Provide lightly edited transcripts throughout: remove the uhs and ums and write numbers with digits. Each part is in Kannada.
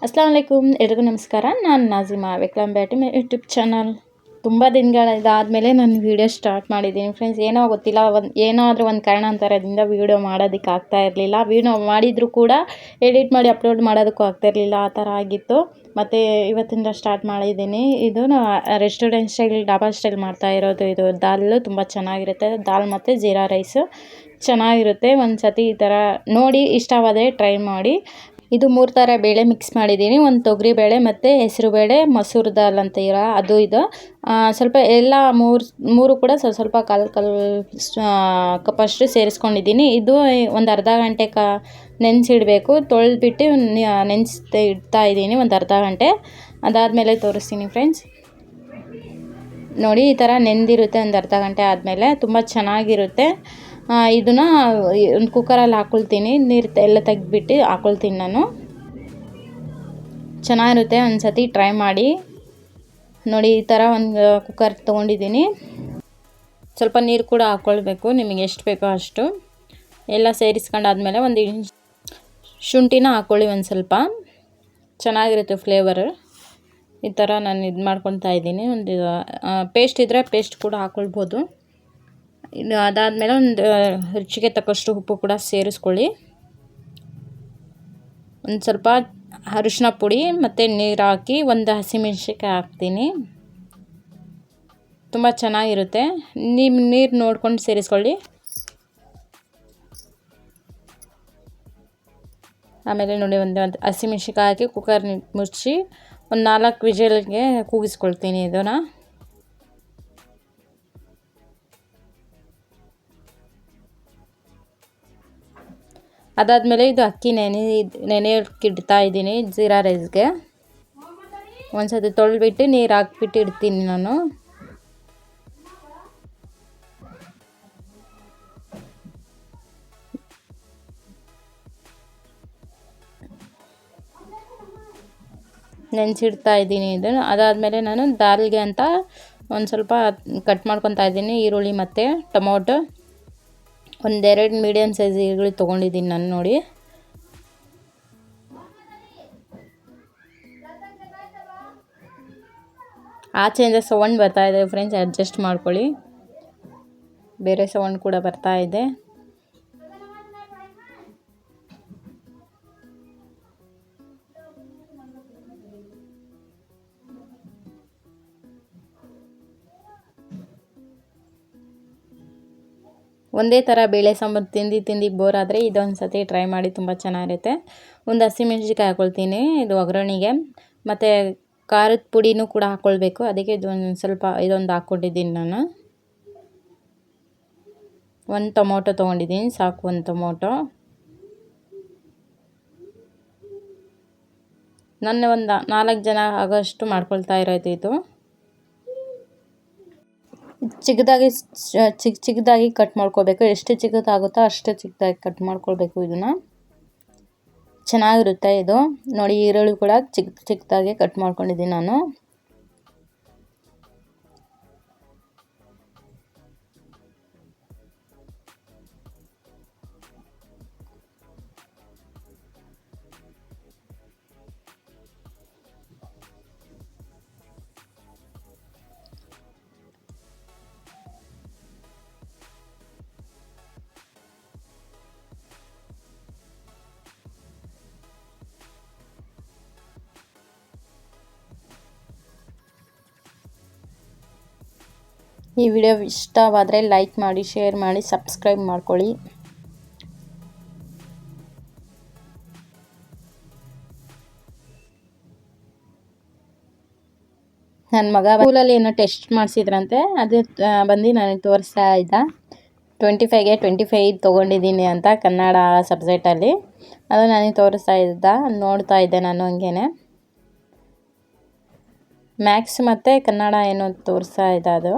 ಅಸ್ಸಲಾಮು ಅಲೈಕುಮ್, ಎಲ್ರಿಗೂ ನಮಸ್ಕಾರ. ನಾನು Nazima, welcome back to my YouTube channel. ತುಂಬ ದಿನಗಳಿದಾದಮೇಲೆ ನಾನು ವೀಡಿಯೋ ಸ್ಟಾರ್ಟ್ ಮಾಡಿದ್ದೀನಿ ಫ್ರೆಂಡ್ಸ್. ಏನೋ ಗೊತ್ತಿಲ್ಲ, ಏನಾದರೂ ಒಂದು ಕಾರಣಾಂತರದಿಂದ ವೀಡಿಯೋ ಮಾಡೋದಕ್ಕೆ ಆಗ್ತಾ ಇರಲಿಲ್ಲ. ವೀಡಿಯೋ ಮಾಡಿದರೂ ಕೂಡ ಎಡಿಟ್ ಮಾಡಿ ಅಪ್ಲೋಡ್ ಮಾಡೋದಕ್ಕೂ ಆಗ್ತಾ ಇರಲಿಲ್ಲ, ಆ ಥರ ಆಗಿತ್ತು. ಮತ್ತು ಇವತ್ತಿಂದ ಸ್ಟಾರ್ಟ್ ಮಾಡಿದ್ದೀನಿ. ಇದು ರೆಸ್ಟೋರೆಂಟ್ ಸ್ಟೈಲ್, ಡಾಬಾ ಸ್ಟೈಲ್ ಮಾಡ್ತಾ ಇರೋದು. ಇದು ದಾಲ್ ತುಂಬ ಚೆನ್ನಾಗಿರುತ್ತೆ. ದಾಲ್ ಮತ್ತು ಜೀರಾ ರೈಸು ಚೆನ್ನಾಗಿರುತ್ತೆ. ಒಂದು ಸತಿ ಈ ಥರ ನೋಡಿ ಇಷ್ಟವಾದರೆ ಟ್ರೈ ಮಾಡಿ. ಇದು 3 ಥರ ಬೇಳೆ ಮಿಕ್ಸ್ ಮಾಡಿದ್ದೀನಿ. ಒಂದು ತೊಗರಿ ಬೇಳೆ ಮತ್ತು ಹೆಸರು ಬೇಳೆ, ಮಸೂರು ದಾಲ್ ಅಂತ ಅದು ಇದು ಸ್ವಲ್ಪ ಎಲ್ಲ ಮೂರು ಕೂಡ ಸ್ವಲ್ಪ ಕಾಲು ಕಪ್ಪಷ್ಟು ಸೇರಿಸ್ಕೊಂಡಿದ್ದೀನಿ. ಇದು ಒಂದು ಅರ್ಧ ಗಂಟೆ ನೆನೆಸಿಡಬೇಕು. ತೊಳೆದ್ಬಿಟ್ಟು ಇಡ್ತಾ ಇದ್ದೀನಿ ಒಂದು ಅರ್ಧ ಗಂಟೆ. ಅದಾದಮೇಲೆ ತೋರಿಸ್ತೀನಿ ಫ್ರೆಂಡ್ಸ್. ನೋಡಿ, ಈ ಥರ ನೆಂದಿರುತ್ತೆ ಒಂದು ಅರ್ಧ ಗಂಟೆ ಆದಮೇಲೆ. ತುಂಬ ಚೆನ್ನಾಗಿರುತ್ತೆ. ಇದನ್ನು ಒಂದು ಕುಕ್ಕರಲ್ಲಿ ಹಾಕ್ಕೊಳ್ತೀನಿ. ನೀರು ಎಲ್ಲ ತೆಗೆದ್ಬಿಟ್ಟು ಹಾಕ್ಕೊಳ್ತೀನಿ ನಾನು. ಚೆನ್ನಾಗಿರುತ್ತೆ, ಒಂದು ಸತಿ ಟ್ರೈ ಮಾಡಿ ನೋಡಿ. ಈ ಥರ ಒಂದು ಕುಕ್ಕರ್ ತೊಗೊಂಡಿದ್ದೀನಿ. ಸ್ವಲ್ಪ ನೀರು ಕೂಡ ಹಾಕ್ಕೊಳ್ಬೇಕು, ನಿಮಗೆ ಎಷ್ಟು ಬೇಕೋ ಅಷ್ಟು. ಎಲ್ಲ ಸೇರಿಸ್ಕೊಂಡಾದ್ಮೇಲೆ ಒಂದು ಶುಂಠಿನ ಹಾಕ್ಕೊಳ್ಳಿ, ಒಂದು ಸ್ವಲ್ಪ ಚೆನ್ನಾಗಿರುತ್ತೆ ಫ್ಲೇವರು. ಈ ಥರ ನಾನು ಇದು ಮಾಡ್ಕೊತಾ ಇದ್ದೀನಿ. ಒಂದು ಪೇಸ್ಟ್ ಇದ್ದರೆ ಪೇಸ್ಟ್ ಕೂಡ ಹಾಕ್ಕೊಳ್ಬೋದು. ಇನ್ನು ಅದಾದಮೇಲೆ ಒಂದು ರುಚಿಗೆ ತಕ್ಕಷ್ಟು ಉಪ್ಪು ಕೂಡ ಸೇರಿಸ್ಕೊಳ್ಳಿ. ಒಂದು ಸ್ವಲ್ಪ ಅರಿಶಿನ ಪುಡಿ ಮತ್ತು ನೀರು ಹಾಕಿ ಒಂದು ಹಸಿಮೆಣ್ಸಿನ್ಕಾಯಿ ಹಾಕ್ತೀನಿ. ತುಂಬ ಚೆನ್ನಾಗಿರುತ್ತೆ. ನಿಮ್ಮ ನೀರು ನೋಡ್ಕೊಂಡು ಸೇರಿಸ್ಕೊಳ್ಳಿ. ಆಮೇಲೆ ನೋಡಿ, ಒಂದು ಹಸಿಮೆಣ್ಸಿನ್ಕಾಯಿ ಹಾಕಿ ಕುಕ್ಕರ್ ಮುಚ್ಚಿ ಒಂದು 4 ವಿಜಿಲ್ಗೆ ಕೂಗಿಸ್ಕೊಳ್ತೀನಿ ಇದನ್ನು. ಅದಾದಮೇಲೆ ಇದು ಅಕ್ಕಿ ನೆನೆಯೋಕ್ಕೆ ಇಡ್ತಾ ಇದ್ದೀನಿ ಜೀರಾ ರೈಸ್ಗೆ. ಒಂದು ಸತಿ ತೊಳೆದ್ಬಿಟ್ಟು ನೀರು ಹಾಕ್ಬಿಟ್ಟು ಇಡ್ತೀನಿ ನಾನು. ನೆನೆಸಿಡ್ತಾ ಇದ್ದೀನಿ ಇದನ್ನು. ಅದಾದಮೇಲೆ ನಾನು ದಾಲ್ಗೆ ಅಂತ ಒಂದು ಸ್ವಲ್ಪ ಕಟ್ ಮಾಡ್ಕೊತಾ ಇದ್ದೀನಿ. ಈರುಳ್ಳಿ ಮತ್ತು ಟೊಮೊಟೊ, ಒಂದೆರಡು ಮೀಡಿಯಮ್ ಸೈಜ್ ಈರುಳ್ಳಿ ತೊಗೊಂಡಿದ್ದೀನಿ ನಾನು. ನೋಡಿ, ಆಚೆಯಿಂದ ಸೌಂಡ್ ಬರ್ತಾ ಇದೆ ಫ್ರೆಂಡ್ಸ್, ಅಡ್ಜಸ್ಟ್ ಮಾಡ್ಕೊಳ್ಳಿ. ಬೇರೆ ಸೌಂಡ್ ಕೂಡ ಬರ್ತಾ ಇದೆ. ಒಂದೇ ಥರ ಬೇಳೆ ಸಾಂಬಾರು ತಿಂದು ಬೋರ್ ಆದರೆ ಇದೊಂದು ಸತಿ ಟ್ರೈ ಮಾಡಿ, ತುಂಬ ಚೆನ್ನಾಗಿರುತ್ತೆ. ಒಂದು ಹಸಿಮೆಣ್ಸಿನ್ಕಾಯಿ ಹಾಕ್ಕೊಳ್ತೀನಿ ಇದು ಒಗ್ಗರಣೆಗೆ. ಮತ್ತು ಖಾರದ ಪುಡಿನೂ ಕೂಡ ಹಾಕ್ಕೊಳ್ಬೇಕು, ಅದಕ್ಕೆ ಇದೊಂದು ಹಾಕ್ಕೊಂಡಿದ್ದೀನಿ ನಾನು. ಒಂದು ಟೊಮೊಟೊ ತೊಗೊಂಡಿದ್ದೀನಿ, ಸಾಕು ಒಂದು ಟೊಮೊಟೊ. ನನ್ನ ಒಂದು 4 ಜನ ಆಗೋಷ್ಟು ಮಾಡ್ಕೊಳ್ತಾ ಇರೋದು ಇದು. ಚಿಕ್ಕದಾಗಿ ಕಟ್ ಮಾಡ್ಕೊಳ್ಬೇಕು. ಎಷ್ಟು ಚಿಕ್ಕದಾಗುತ್ತೋ ಅಷ್ಟು ಚಿಕ್ಕದಾಗಿ ಕಟ್ ಮಾಡ್ಕೊಳ್ಬೇಕು ಇದನ್ನು. ಚೆನ್ನಾಗಿರುತ್ತೆ ಇದು. ನೋಡಿ, ಈರುಳ್ಳಿ ಕೂಡ ಚಿಕ್ಕದಾಗಿ ಕಟ್ ಮಾಡ್ಕೊಂಡಿದ್ದೀನಿ ನಾನು. ಈ ವಿಡಿಯೋ ಇಷ್ಟವಾದರೆ ಲೈಕ್ ಮಾಡಿ, ಶೇರ್ ಮಾಡಿ, ಸಬ್ಸ್ಕ್ರೈಬ್ ಮಾಡ್ಕೊಳ್ಳಿ. ನನ್ನ ಮಗ ಸ್ಕೂಲಲ್ಲಿ ಏನೋ ಟೆಸ್ಟ್ ಮಾಡಿಸಿದ್ರಂತೆ, ಅದು ಬಂದು ನನಗೆ ತೋರಿಸ್ತಾ ಇದ್ದ. 25ಗೆ 25 ತೊಗೊಂಡಿದ್ದೀನಿ ಅಂತ ಕನ್ನಡ ಸಬ್ಜೆಕ್ಟಲ್ಲಿ. ಅದು ನನಗೆ ತೋರಿಸ್ತಾ ಇದ್ದ, ನೋಡ್ತಾ ಇದ್ದೆ ನಾನು ಹಂಗೇನೆ. ಮ್ಯಾಥ್ಸ್ ಮತ್ತು ಕನ್ನಡ ಏನೋ ತೋರಿಸ್ತಾ ಇದ್ದ ಅದು.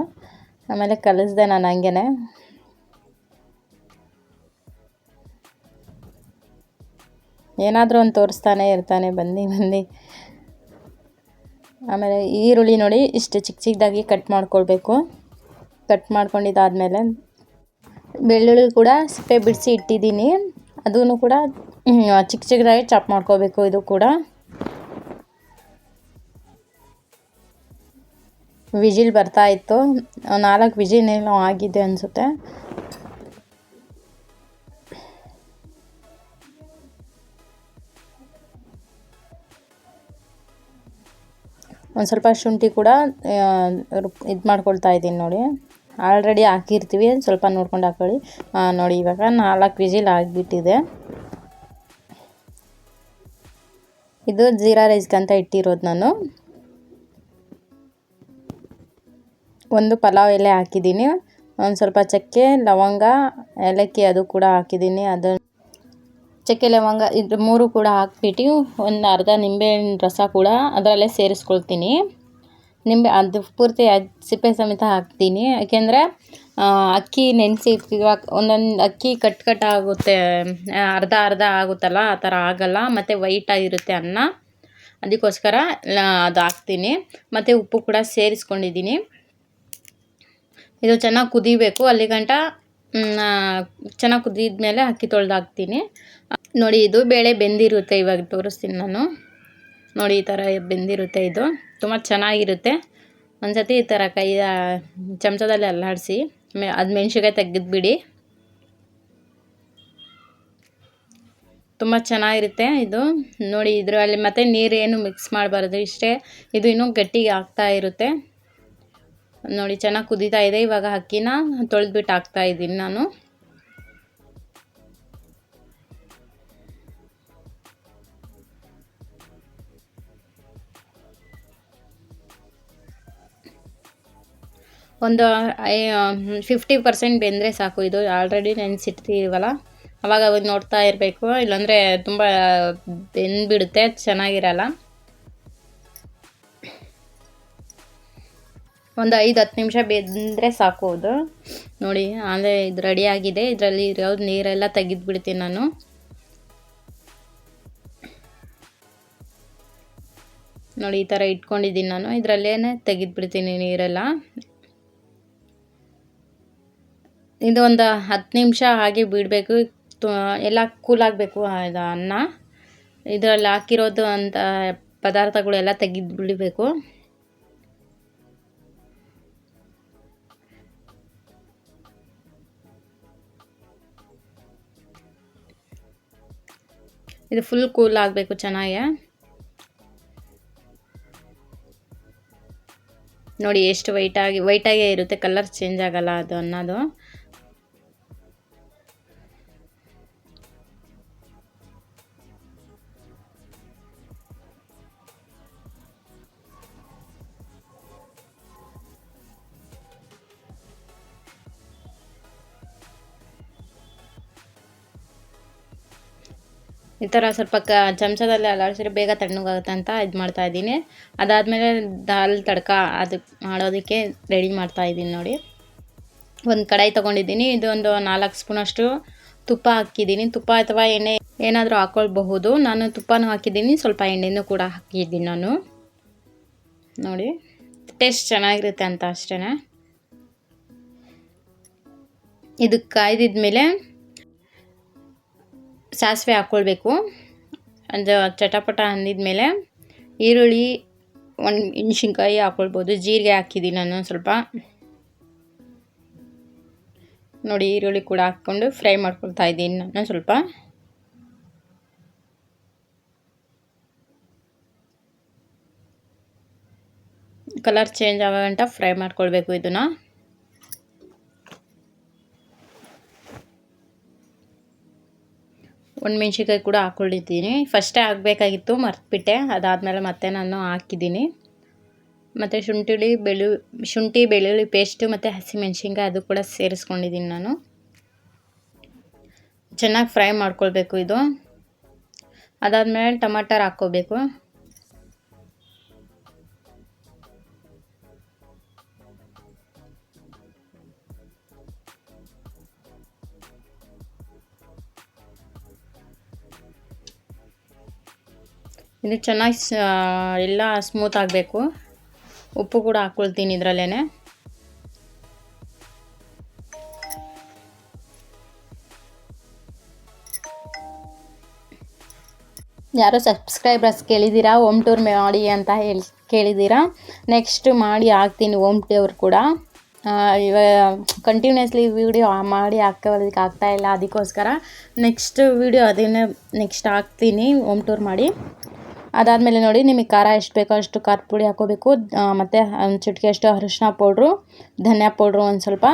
ಆಮೇಲೆ ಕಲಿಸ್ದೆ ನಾನು ಹಂಗೇನೆ. ಏನಾದರೂ ಒಂದು ತೋರಿಸ್ತಾನೆ ಇರ್ತಾನೆ ಬಂದು. ಆಮೇಲೆ ಈರುಳ್ಳಿ ನೋಡಿ, ಇಷ್ಟು ಚಿಕ್ಕದಾಗಿ ಕಟ್ ಮಾಡ್ಕೊಳ್ಬೇಕು. ಕಟ್ ಮಾಡ್ಕೊಂಡಿದ್ದಾದಮೇಲೆ ಬೆಳ್ಳುಳ್ಳಿ ಕೂಡ ಸಿಪ್ಪೆ ಬಿಡಿಸಿ ಇಟ್ಟಿದ್ದೀನಿ, ಅದೂ ಕೂಡ ಚಿಕ್ಕದಾಗಿ ಚಾಪ್ ಮಾಡ್ಕೋಬೇಕು. ಇದು ಕೂಡ ವಿಜಿಲ್ ಬರ್ತಾ ಇತ್ತು. 4 ವಿಜಿಲ್ ಏನೋ ಆಗಿದೆ ಅನಿಸುತ್ತೆ. ಒಂದು ಸ್ವಲ್ಪ ಶುಂಠಿ ಕೂಡ ಇದು ಮಾಡ್ಕೊಳ್ತಾ ಇದ್ದೀನಿ ನೋಡಿ. ಆಲ್ರೆಡಿ ಹಾಕಿರ್ತೀವಿ, ಸ್ವಲ್ಪ ನೋಡ್ಕೊಂಡು ಹಾಕೊಳ್ಳಿ. ನೋಡಿ ಇವಾಗ 4 ವಿಜಿಲ್ ಆಗಿಬಿಟ್ಟಿದೆ. ಇದು ಜೀರಾ ರೈಸ್ಗಂತ ಇಟ್ಟಿರೋದು ನಾನು. ಒಂದು ಪಲಾವ್ ಎಲೆ ಹಾಕಿದ್ದೀನಿ, ಒಂದು ಸ್ವಲ್ಪ ಚಕ್ಕೆ ಲವಂಗ ಏಲಕ್ಕಿ ಅದು ಕೂಡ ಹಾಕಿದ್ದೀನಿ. ಅದು ಚಕ್ಕೆ ಲವಂಗ ಇದು 3 ಕೂಡ ಹಾಕ್ಬಿಟ್ಟು ಒಂದು ಅರ್ಧ ನಿಂಬೆಹಣ್ಣು ರಸ ಕೂಡ ಅದರಲ್ಲೇ ಸೇರಿಸ್ಕೊಳ್ತೀನಿ. ನಿಂಬೆ ಅದು ಪೂರ್ತಿ ಸಿಪ್ಪೆ ಸಮೇತ ಹಾಕ್ತೀನಿ, ಯಾಕೆಂದರೆ ಅಕ್ಕಿ ನೆನೆಸಿರ್ತೀವಿ, ಒಂದೊಂದು ಅಕ್ಕಿ ಕಟ್ ಆಗುತ್ತೆ, ಅರ್ಧ ಆಗುತ್ತಲ್ಲ, ಆ ಥರ ಆಗಲ್ಲ. ಮತ್ತು ವೈಟಾಗಿರುತ್ತೆ ಅನ್ನ, ಅದಕ್ಕೋಸ್ಕರ ಅದು ಹಾಕ್ತೀನಿ. ಮತ್ತು ಉಪ್ಪು ಕೂಡ ಸೇರಿಸ್ಕೊಂಡಿದ್ದೀನಿ. ಇದು ಚೆನ್ನಾಗಿ ಕುದಿಬೇಕು, ಅಲ್ಲಿ ಗಂಟ ಚೆನ್ನಾಗಿ ಕುದಿದ ಮೇಲೆ ಅಕ್ಕಿ ತೊಳೆದು ಹಾಕ್ತೀನಿ. ನೋಡಿ ಇದು ಬೇಳೆ ಬೆಂದಿರುತ್ತೆ, ಇವಾಗ ತೋರಿಸ್ತೀನಿ ನಾನು. ನೋಡಿ ಈ ಥರ ಬೆಂದಿರುತ್ತೆ. ಇದು ತುಂಬ ಚೆನ್ನಾಗಿರುತ್ತೆ. ಒಂದು ಸತಿ ಈ ಥರ ಚಮಚದಲ್ಲಿ ಅಲ್ಲಾಡಿಸಿ ಅದು ಮೆಣಸಿನ್ಕಾಯಿ ತೆಗೆದುಬಿಡಿ, ತುಂಬ ಚೆನ್ನಾಗಿರುತ್ತೆ ಇದು. ನೋಡಿ ಇದರಲ್ಲಿ ಮತ್ತೆ ನೀರೇನು ಮಿಕ್ಸ್ ಮಾಡಬಾರ್ದು, ಇಷ್ಟೇ. ಇದು ಇನ್ನೂ ಗಟ್ಟಿಗೆ ಆಗ್ತಾ ಇರುತ್ತೆ. ನೋಡಿ ಚೆನ್ನಾಗಿ ಕುದೀತಾ ಇದೆ. ಇವಾಗ ಅಕ್ಕಿನ ತೊಳೆದ್ಬಿಟ್ಟು ಹಾಕ್ತಾ ಇದ್ದೀನಿ ನಾನು. ಒಂದು 50% ಬೆಂದರೆ ಸಾಕು. ಇದು ಆಲ್ರೆಡಿ ನೆನೆಸಿಟ್ಟಿರ್ತೀವಲ್ಲ, ಅವಾಗ ನೋಡ್ತಾ ಇರಬೇಕು, ಇಲ್ಲಾಂದರೆ ತುಂಬ ಬೆಂದ್ಬಿಡುತ್ತೆ, ಚೆನ್ನಾಗಿರಲ್ಲ. ಒಂದು 5-10 ನಿಮಿಷ ಬೆಂದರೆ ಸಾಕು ಅದು. ನೋಡಿ ಅಂದರೆ ಇದು ರೆಡಿಯಾಗಿದೆ. ಇದರಲ್ಲಿ ಇರೋದು ನೀರೆಲ್ಲ ತೆಗೆದುಬಿಡ್ತೀನಿ ನಾನು. ನೋಡಿ ಈ ಥರ ಇಟ್ಕೊಂಡಿದ್ದೀನಿ ನಾನು, ಇದರಲ್ಲೇ ತೆಗೆದುಬಿಡ್ತೀನಿ ನೀರೆಲ್ಲ. ಇದು ಒಂದು 10 ನಿಮಿಷ ಹಾಗೆ ಬಿಡಬೇಕು, ಎಲ್ಲ ಕೂಲಾಗಬೇಕು ಇದು ಅನ್ನ. ಇದರಲ್ಲಿ ಹಾಕಿರೋದು ಅಂತ ಪದಾರ್ಥಗಳೆಲ್ಲ ತೆಗೆದು ಬಿಡಬೇಕು. ಇದು ಫುಲ್ ಕೂಲ್ ಆಗಬೇಕು ಚೆನ್ನಾಗಿ. ನೋಡಿ ಎಷ್ಟು ವೈಟಾಗೇ ಇರುತ್ತೆ, ಕಲರ್ ಚೇಂಜ್ ಆಗಲ್ಲ ಅದು ಅನ್ನೋದು. ಈ ಥರ ಸ್ವಲ್ಪ ಚಮಚದಲ್ಲಿ ಅಲ್ಲಾಡಿಸಿದ್ರೆ ಬೇಗ ತಣ್ಣಗಾಗುತ್ತೆ ಅಂತ ಇದು ಮಾಡ್ತಾಯಿದ್ದೀನಿ. ಅದಾದಮೇಲೆ ದಾಲ್ ತಡ್ಕ ಅದು ಮಾಡೋದಕ್ಕೆ ರೆಡಿ ಮಾಡ್ತಾಯಿದ್ದೀನಿ ನೋಡಿ. ಒಂದು ಕಡಾಯಿ ತೊಗೊಂಡಿದ್ದೀನಿ, ಇದೊಂದು 4 ಸ್ಪೂನಷ್ಟು ತುಪ್ಪ ಹಾಕಿದ್ದೀನಿ. ತುಪ್ಪ ಅಥವಾ ಎಣ್ಣೆ ಏನಾದರೂ ಹಾಕ್ಕೊಳ್ಬಹುದು. ನಾನು ತುಪ್ಪನೂ ಹಾಕಿದ್ದೀನಿ, ಸ್ವಲ್ಪ ಎಣ್ಣೆನೂ ಕೂಡ ಹಾಕಿದ್ದೀನಿ ನಾನು. ನೋಡಿ ಟೇಸ್ಟ್ ಚೆನ್ನಾಗಿರುತ್ತೆ ಅಂತ ಅಷ್ಟೇ. ಇದು ಕಾಯ್ದಿದ್ಮೇಲೆ ಸಾಸಿವೆ ಹಾಕ್ಕೊಳ್ಬೇಕು. ಅದು ಚಟಪಟ ಅಂದಿದ್ಮೇಲೆ ಈರುಳ್ಳಿ, ಒಂದು ಮೆಣಸಿನ್ಕಾಯಿ ಹಾಕ್ಕೊಳ್ಬೋದು. ಜೀರಿಗೆ ಹಾಕಿದ್ದೀನಿ ನಾನು ಸ್ವಲ್ಪ. ನೋಡಿ ಈರುಳ್ಳಿ ಕೂಡ ಹಾಕ್ಕೊಂಡು ಫ್ರೈ ಮಾಡ್ಕೊಳ್ತಾ ಇದ್ದೀನಿ ನಾನು ಸ್ವಲ್ಪ. ಕಲರ್ ಚೇಂಜ್ ಆಗೋ ಗಂಟ ಫ್ರೈ ಮಾಡ್ಕೊಳ್ಬೇಕು ಇದನ್ನು. ಒಂದು ಮೆಣಸಿನ್ಕಾಯಿ ಕೂಡ ಹಾಕ್ಕೊಂಡಿದ್ದೀನಿ. ಫಸ್ಟೇ ಹಾಕಬೇಕಾಗಿತ್ತು, ಮರ್ತ್ಬಿಟ್ಟೆ. ಅದಾದಮೇಲೆ ಮತ್ತೆ ನಾನು ಹಾಕಿದ್ದೀನಿ. ಮತ್ತು ಶುಂಠಿ ಬೆಳ್ಳುಳ್ಳಿ ಪೇಸ್ಟು ಮತ್ತು ಹಸಿಮೆಣ್ಸಿನ್ಕಾಯಿ ಅದು ಕೂಡ ಸೇರಿಸ್ಕೊಂಡಿದ್ದೀನಿ ನಾನು. ಚೆನ್ನಾಗಿ ಫ್ರೈ ಮಾಡ್ಕೊಳ್ಬೇಕು ಇದು. ಅದಾದಮೇಲೆ ಟಮಾಟರ್ ಹಾಕ್ಕೋಬೇಕು. ಇದು ಚೆನ್ನಾಗಿ ಎಲ್ಲ ಸ್ಮೂತ್ ಆಗಬೇಕು. ಉಪ್ಪು ಕೂಡ ಹಾಕ್ಕೊಳ್ತೀನಿ ಇದರಲ್ಲೇ. ಯಾರೋ ಸಬ್ಸ್ಕ್ರೈಬರ್ಸ್ ಕೇಳಿದ್ದೀರಾ ಹೋಮ್ ಟೂರ್ ಮಾಡಿ ಅಂತ ಕೇಳಿದ್ದೀರಾ. ನೆಕ್ಸ್ಟ್ ಮಾಡಿ ಹಾಕ್ತೀನಿ ಹೋಮ್ ಟೂರ್ ಕೂಡ. ಇವಾಗ ಕಂಟಿನ್ಯೂಸ್ಲಿ ವೀಡಿಯೋ ಮಾಡಿ ಹಾಕೋದಕ್ಕೆ ಆಗ್ತಾಯಿಲ್ಲ, ಅದಕ್ಕೋಸ್ಕರ ನೆಕ್ಸ್ಟ್ ವೀಡಿಯೋ ಅದನ್ನೇ ನೆಕ್ಸ್ಟ್ ಹಾಕ್ತೀನಿ ಹೋಮ್ ಟೂರ್ ಮಾಡಿ. ಅದಾದಮೇಲೆ ನೋಡಿ ನಿಮಗೆ ಖಾರ ಎಷ್ಟು ಬೇಕೋ ಅಷ್ಟು ಖಾರದ ಪುಡಿ ಹಾಕ್ಕೋಬೇಕು. ಮತ್ತು ಒಂದು ಚಿಟಿಕೆ ಅಷ್ಟು ಅರಿಶಿನ ಪೌಡ್ರು, ಧನಿಯಾ ಪೌಡ್ರು ಒಂದು ಸ್ವಲ್ಪ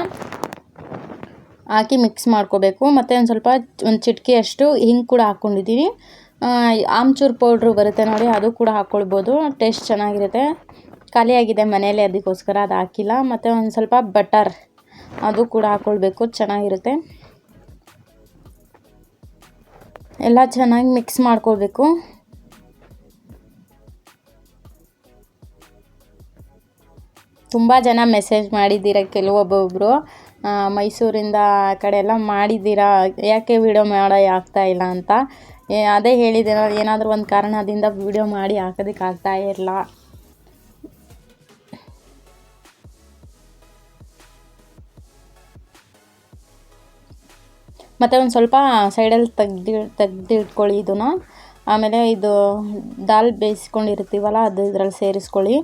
ಹಾಕಿ ಮಿಕ್ಸ್ ಮಾಡ್ಕೋಬೇಕು. ಮತ್ತು ಒಂದು ಚಿಟಿಕೆಯಷ್ಟು ಹಿಂಗೆ ಕೂಡ ಹಾಕ್ಕೊಂಡಿದ್ದೀನಿ. ಆಮ್ಚೂರು ಪೌಡ್ರು ಬರುತ್ತೆ ನೋಡಿ, ಅದು ಕೂಡ ಹಾಕ್ಕೊಳ್ಬೋದು, ಟೇಸ್ಟ್ ಚೆನ್ನಾಗಿರುತ್ತೆ. ಖಾಲಿಯಾಗಿದೆ ಮನೆಯಲ್ಲೇ, ಅದಕ್ಕೋಸ್ಕರ ಅದು ಹಾಕಿಲ್ಲ. ಮತ್ತು ಒಂದು ಸ್ವಲ್ಪ ಬಟರ್ ಅದು ಕೂಡ ಹಾಕ್ಕೊಳ್ಬೇಕು, ಚೆನ್ನಾಗಿರುತ್ತೆ. ಎಲ್ಲ ಚೆನ್ನಾಗಿ ಮಿಕ್ಸ್ ಮಾಡ್ಕೊಳ್ಬೇಕು. ತುಂಬ ಜನ ಮೆಸೇಜ್ ಮಾಡಿದ್ದೀರ, ಕೆಲವೊಬ್ಬೊಬ್ಬರು ಮೈಸೂರಿಂದ ಆ ಕಡೆ ಎಲ್ಲ ಮಾಡಿದ್ದೀರಾ, ಯಾಕೆ ವೀಡಿಯೋ ಆಗ್ತಾಯಿಲ್ಲ ಅಂತ. ಅದೇ ಹೇಳಿದೆ, ಏನಾದರೂ ಒಂದು ಕಾರಣದಿಂದ ವೀಡಿಯೋ ಮಾಡಿ ಹಾಕೋದಕ್ಕೆ ಆಗ್ತಾಯಿಲ್ಲ. ಮತ್ತು ಒಂದು ಸ್ವಲ್ಪ ಸೈಡಲ್ಲಿ ತೆಗ್ದಿಟ್ಕೊಳ್ಳಿ ಇದನ್ನು. ಆಮೇಲೆ ಇದು ದಾಲ್ ಬೇಯಿಸ್ಕೊಂಡಿರ್ತೀವಲ್ಲ ಅದು ಇದರಲ್ಲಿ ಸೇರಿಸ್ಕೊಳ್ಳಿ.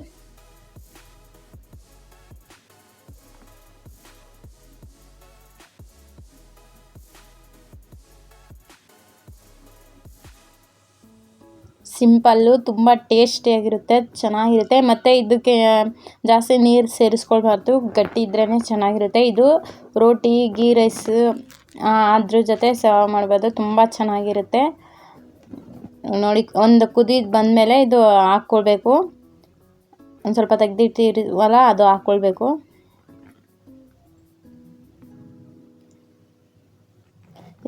ಸಿಂಪಲ್ಲು, ತುಂಬ ಟೇಸ್ಟಿಯಾಗಿರುತ್ತೆ, ಚೆನ್ನಾಗಿರುತ್ತೆ. ಮತ್ತು ಇದಕ್ಕೆ ಜಾಸ್ತಿ ನೀರು ಸೇರಿಸ್ಕೊಳ್ಬಾರ್ದು, ಗಟ್ಟಿ ಇದ್ರೇ ಚೆನ್ನಾಗಿರುತ್ತೆ. ಇದು ರೋಟಿ, ಗೀ ರೈಸ್ ಅದ್ರ ಜೊತೆ ಸರ್ವ್ ಮಾಡ್ಬೋದು, ತುಂಬ ಚೆನ್ನಾಗಿರುತ್ತೆ. ನೋಡಿ, ಒಂದು ಕುದಿ ಬಂದಮೇಲೆ ಇದು ಹಾಕ್ಕೊಳ್ಬೇಕು. ಒಂದು ಸ್ವಲ್ಪ ತೆಗ್ದಿಟ್ಟಿರುವಲ್ಲ ಅದು ಹಾಕ್ಕೊಳ್ಬೇಕು.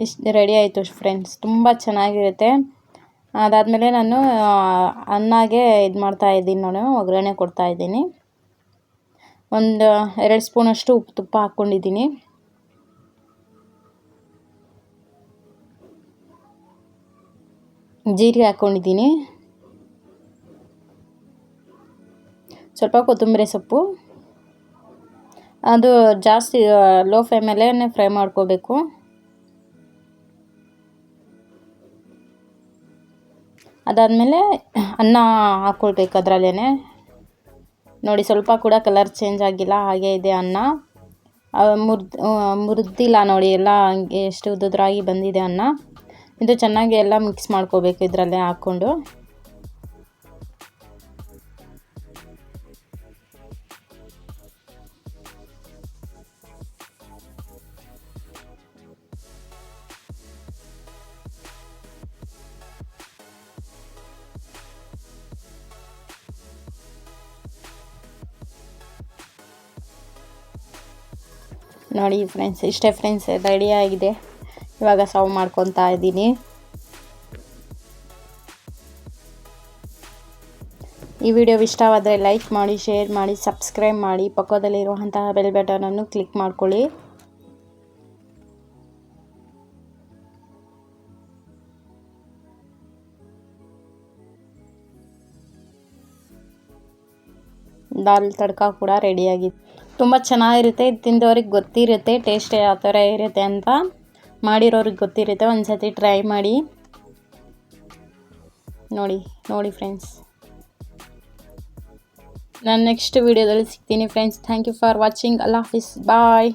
ಇಷ್ಟು ರೆಡಿ ಆಯಿತು ಫ್ರೆಂಡ್ಸ್, ತುಂಬ ಚೆನ್ನಾಗಿರುತ್ತೆ. ಅದಾದಮೇಲೆ ನಾನು ಅನ್ನಗೆ ಇದು ಮಾಡ್ತಾಯಿದ್ದೀನಿ, ನಾನು ಒಗ್ಗರಣೆ ಕೊಡ್ತಾಯಿದ್ದೀನಿ. ಒಂದು 2 ಸ್ಪೂನಷ್ಟು ತುಪ್ಪ ಹಾಕ್ಕೊಂಡಿದ್ದೀನಿ. ಜೀರಿಗೆ ಹಾಕ್ಕೊಂಡಿದ್ದೀನಿ, ಸ್ವಲ್ಪ ಕೊತ್ತಂಬರಿ ಸೊಪ್ಪು. ಅದು ಜಾಸ್ತಿ ಲೋ ಫ್ಲೇಮಲ್ಲೇ ಫ್ರೈ ಮಾಡ್ಕೋಬೇಕು. ಅದಾದಮೇಲೆ ಅನ್ನ ಹಾಕ್ಕೊಳ್ಬೇಕು ಅದರಲ್ಲೇ. ನೋಡಿ, ಸ್ವಲ್ಪ ಕೂಡ ಕಲರ್ ಚೇಂಜ್ ಆಗಿಲ್ಲ, ಹಾಗೆ ಇದೆ ಅನ್ನ. ಮುರಿದಿಲ್ಲ ನೋಡಿ, ಎಲ್ಲ ಎಷ್ಟು ಉದ್ದುದ್ರಾಗಿ ಬಂದಿದೆ ಅನ್ನ. ಇದು ಚೆನ್ನಾಗಿ ಎಲ್ಲ ಮಿಕ್ಸ್ ಮಾಡ್ಕೋಬೇಕು ಇದರಲ್ಲೇ ಹಾಕ್ಕೊಂಡು. ನೋಡಿ ಫ್ರೆಂಡ್ಸ್, ಇಷ್ಟೇ ಫ್ರೆಂಡ್ಸ್, ರೆಡಿಯಾಗಿದೆ. ಇವಾಗ ಸರ್ವ್ ಮಾಡ್ಕೊತಾ ಇದ್ದೀನಿ. ಈ ವಿಡಿಯೋ ಇಷ್ಟವಾದರೆ ಲೈಕ್ ಮಾಡಿ, ಶೇರ್ ಮಾಡಿ, ಸಬ್ಸ್ಕ್ರೈಬ್ ಮಾಡಿ, ಪಕ್ಕದಲ್ಲಿರುವಂತಹ ಬೆಲ್ ಬಟನನ್ನು ಕ್ಲಿಕ್ ಮಾಡ್ಕೊಳ್ಳಿ. ದಾಲ್ ತಡ್ಕ ಕೂಡ ರೆಡಿಯಾಗಿದೆ. ತುಂಬ ಚೆನ್ನಾಗಿರುತ್ತೆ, ತಿಂದವ್ರಿಗೆ ಗೊತ್ತಿರುತ್ತೆ ಟೇಸ್ಟ್ ಯಾವ ಥರ ಇರುತ್ತೆ ಅಂತ. ಮಾಡಿರೋರಿಗೆ ಗೊತ್ತಿರುತ್ತೆ, ಒಂದು ಸತಿ ಟ್ರೈ ಮಾಡಿ ನೋಡಿ ಫ್ರೆಂಡ್ಸ್. ನಾನು ನೆಕ್ಸ್ಟ್ ವಿಡಿಯೋದಲ್ಲಿ ಸಿಗ್ತೀನಿ friends. Thank you for watching. ಅಲ್ಲಾ ಹಾಫಿಸ್, ಬಾಯ್.